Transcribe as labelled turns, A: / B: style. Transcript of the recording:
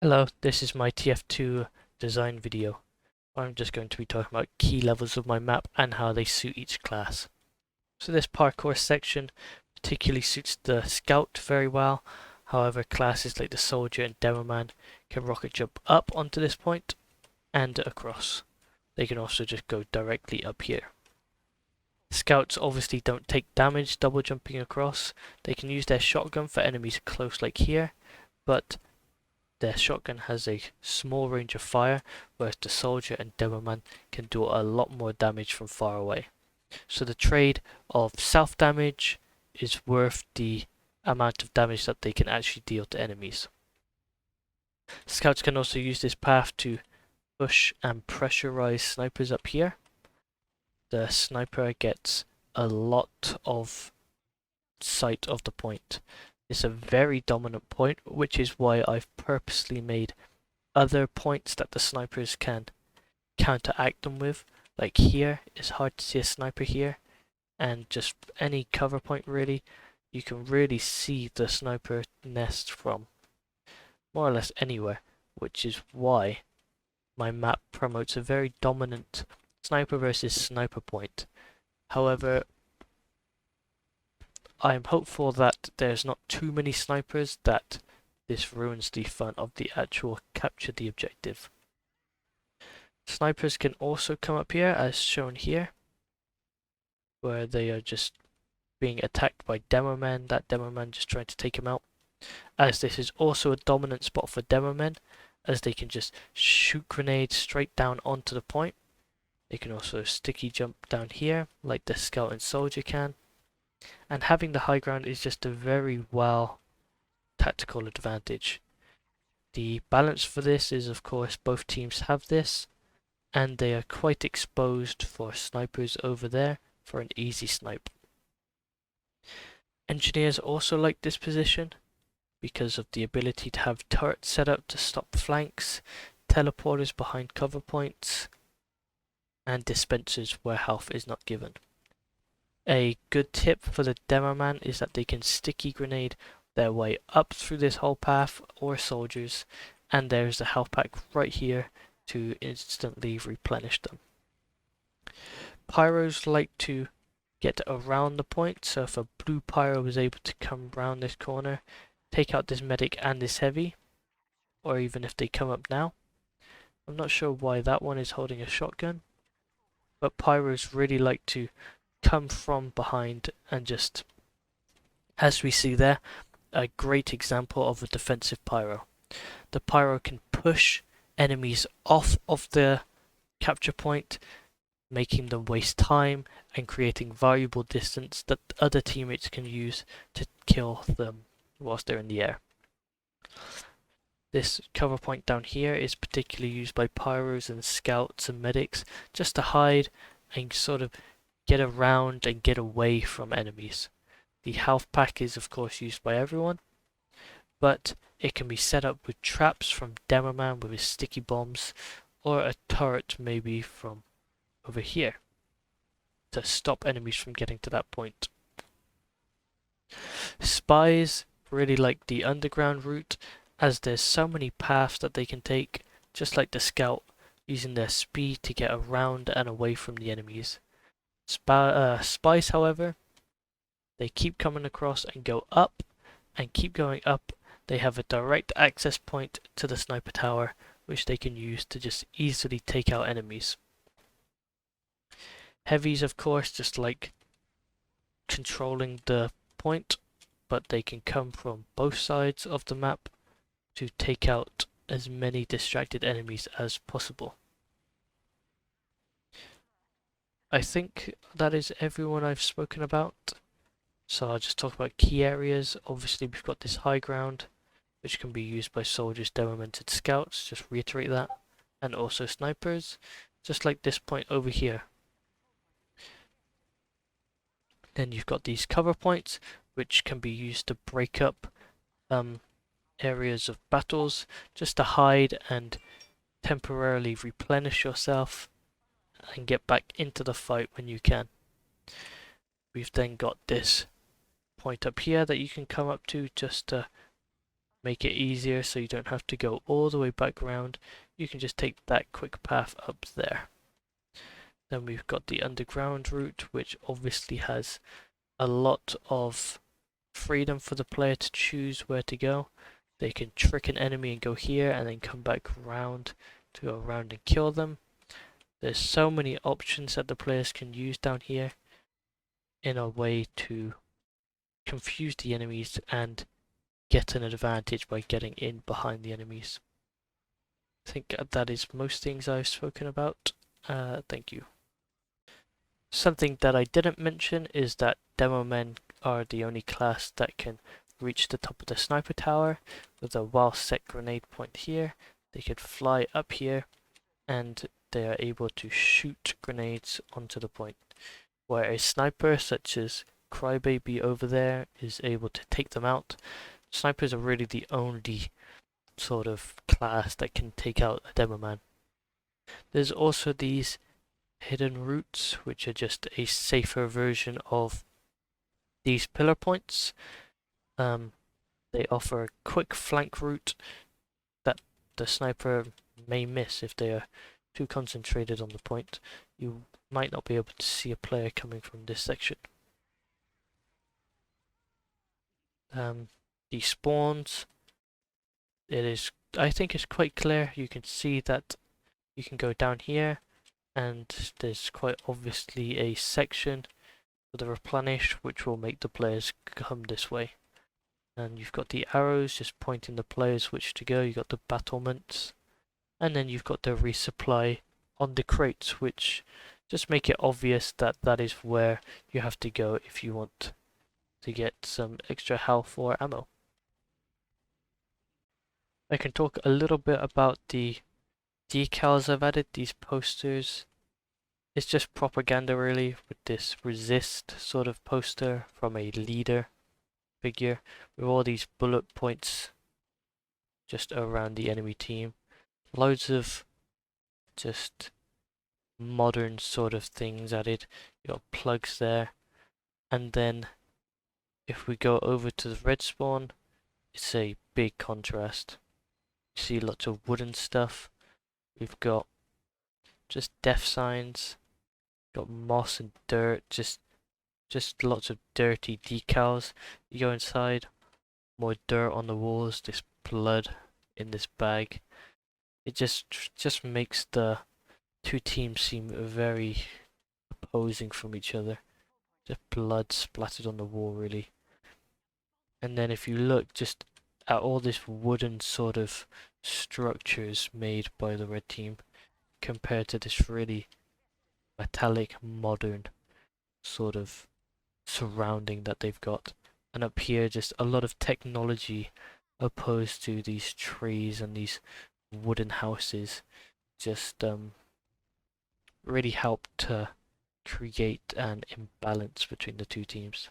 A: Hello, this is my tf2 design video. I'm just going to be talking about key levels of my map and how they suit each class. So this parkour section particularly suits the scout very well. However, classes like the soldier and demoman can rocket jump up onto this point and across. They can also just go directly up here. Scouts obviously don't take damage double jumping across. They can use their shotgun for enemies close like here, but their shotgun has a small range of fire, whereas the soldier and demoman can do a lot more damage from far away. So the trade of self damage is worth the amount of damage that they can actually deal to enemies. Scouts can also use this path to push and pressurize snipers up here. The sniper gets a lot of sight of the point. It's a very dominant point, which is why I've purposely made other points that the snipers can counteract them with. Like here, it's hard to see a sniper here, and just any cover point really, you can really see the sniper nest from more or less anywhere, which is why my map promotes a very dominant sniper versus sniper point. However, I'm hopeful that there's not too many snipers that this ruins the fun of the actual capture the objective. Snipers can also come up here as shown here, where they are just being attacked by demo men, that demo man just trying to take him out. As this is also a dominant spot for demo men, as they can just shoot grenades straight down onto the point. They can also sticky jump down here, like the scout and soldier can. And having the high ground is just a very well tactical advantage. The balance for this is, of course, both teams have this, and they are quite exposed for snipers over there for an easy snipe. Engineers also like this position because of the ability to have turrets set up to stop flanks, teleporters behind cover points, and dispensers where health is not given. A good tip for the demo man is that they can sticky grenade their way up through this whole path, or soldiers, and there's a health pack right here to instantly replenish them. Pyros like to get around the point, so if a blue pyro is able to come around this corner, take out this medic and this heavy, or even if they come up now. I'm not sure why that one is holding a shotgun, but pyros really like to come from behind and just, as we see there, a great example of a defensive pyro. The pyro can push enemies off of the capture point, making them waste time and creating valuable distance that other teammates can use to kill them whilst they're in the air. This cover point down here is particularly used by pyros and scouts and medics just to hide and sort of get around and get away from enemies. The health pack is of course used by everyone, but it can be set up with traps from Demoman with his sticky bombs, or a turret maybe from over here to stop enemies from getting to that point. Spies really like the underground route, as there's so many paths that they can take, just like the scout, using their speed to get around and away from the enemies. Spies, however, they keep coming across and go up, and keep going up. They have a direct access point to the sniper tower, which they can use to just easily take out enemies. Heavies, of course, just like controlling the point, but they can come from both sides of the map to take out as many distracted enemies as possible. I think that is everyone I've spoken about. So I'll just talk about key areas. Obviously we've got this high ground, which can be used by soldiers, demomented scouts, just reiterate that, and also snipers, just like this point over here. Then you've got these cover points, which can be used to break up areas of battles, just to hide and temporarily replenish yourself and get back into the fight when you can. We've then got this point up here that you can come up to just to make it easier so you don't have to go all the way back around. You can just take that quick path up there. Then we've got the underground route, which obviously has a lot of freedom for the player to choose where to go. They can trick an enemy and go here and then come back around to go around and kill them. There's so many options that the players can use down here in a way to confuse the enemies and get an advantage by getting in behind the enemies. I think that is most things I've spoken about. Thank you. Something that I didn't mention is that demo men are the only class that can reach the top of the sniper tower with a well set grenade point here. They could fly up here and they are able to shoot grenades onto the point, where a sniper such as Crybaby over there is able to take them out. Snipers are really the only sort of class that can take out a demo man. There's also these hidden routes, which are just a safer version of these pillar points. They offer a quick flank route that the sniper may miss if they are too concentrated on the point. You might not be able to see a player coming from this section. These spawns, I think it's quite clear. You can see that you can go down here and there's quite obviously a section for the replenish, which will make the players come this way. And you've got the arrows just pointing the players which to go. You've got the battlements, and then you've got the resupply on the crates, which just make it obvious that that is where you have to go if you want to get some extra health or ammo. I can talk a little bit about the decals I've added, these posters. It's just propaganda really, with this resist sort of poster from a leader figure with all these bullet points just around the enemy team. Loads of just modern sort of things added. You got plugs there, and then if we go over to the red spawn, it's a big contrast. You see lots of wooden stuff. We've got just death signs, got moss and dirt, just lots of dirty decals. You go inside, more dirt on the walls, this blood in this bag. It just makes the two teams seem very opposing from each other. Just blood splattered on the wall really. And then if you look just at all this wooden sort of structures made by the red team compared to this really metallic modern sort of surrounding that they've got, and up here just a lot of technology opposed to these trees and these wooden houses, just really helped to create an imbalance between the two teams.